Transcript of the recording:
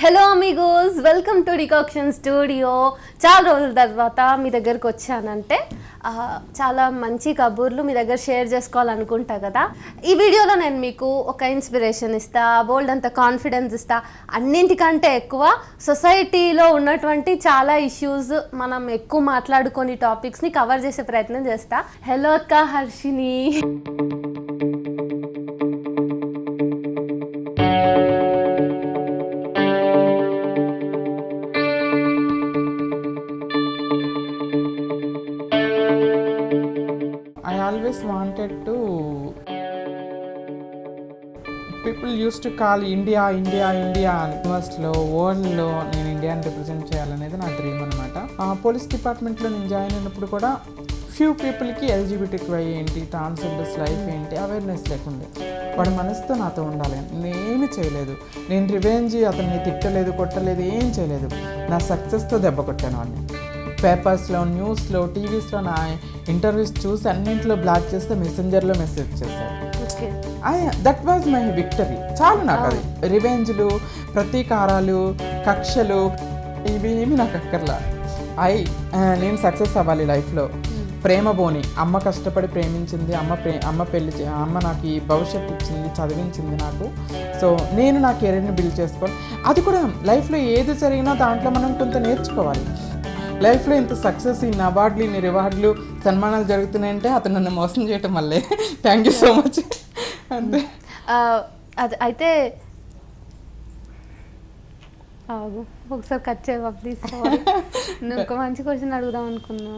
Hello Amigos, welcome to decoction studio. చాలా రోజుల తర్వాత మీ దగ్గరకు వచ్చానంటే చాలా మంచి కబుర్లు మీ దగ్గర షేర్ చేసుకోవాలనుకుంటా కదా. ఈ వీడియోలో నేను మీకు ఒక ఇన్స్పిరేషన్ ఇస్తా, బోల్డ్ అంత కాన్ఫిడెన్స్ ఇస్తా. అన్నింటికంటే ఎక్కువ సొసైటీలో ఉన్నటువంటి చాలా ఇష్యూస్ మనం ఎక్కువ మాట్లాడుకొని టాపిక్స్ని కవర్ చేసే ప్రయత్నం చేస్తా. హలో అక్క Harshini. I always wanted to. People used to call India అని యూనివర్స్లో వరల్డ్లో నేను ఇండియాని రిప్రజెంట్ చేయాలనేది నా డ్రీమ్ అనమాట. పోలీస్ డిపార్ట్మెంట్లో నేను జాయిన్ అయినప్పుడు కూడా ఫ్యూ పీపుల్కి ఎల్జిబిటిక్వై ఏంటి, ట్రాన్స్జెండర్స్ లైఫ్ ఏంటి అవేర్నెస్ లేకుండే. వాడి మనసుతో నాతో ఉండాలి, నేనేమి చేయలేదు. నేను రివెంజ్ అతన్ని తిట్టలేదు, కొట్టలేదు, ఏం చేయలేదు. నా సక్సెస్తో దెబ్బ కొట్టాను వాడిని. పేపర్స్లో, న్యూస్లో, టీవీస్లో నా ఇంటర్వ్యూస్ చూసి అన్నింటిలో బ్లాక్ చేస్తే మెసెంజర్లో మెసేజ్ చేశారు. That was my victory. చాలు నాకు అది. రివెంజ్లు, ప్రతీకారాలు, కక్షలు ఇవి ఏమి నాకు అక్కర్లా. నేను సక్సెస్ అవ్వాలి లైఫ్లో. ప్రేమ బోని, అమ్మ కష్టపడి ప్రేమించింది, అమ్మ నాకు ఈ భవిష్యత్తు ఇచ్చింది, చదివించింది నాకు. సో నేను నా కెరీర్ని బిల్డ్ చేసుకోవాలి. అది కూడా లైఫ్లో ఏది జరిగినా దాంట్లో మనం కొంత నేర్చుకోవాలి. లైఫ్లో ఇంత సక్సెస్, ఇన్ని అవార్డులు, ఇన్ని రివార్డులు, సన్మానాలు జరుగుతున్నాయంటే అతను నన్ను మోసం చేయటం వల్లే. Thank you so much. అంతే. అది అయితే ఒకసారి కట్ చేయవా ప్లీజ్. నేను ఒక మంచి క్వశ్చన్ అడుగుదాం అనుకున్నా.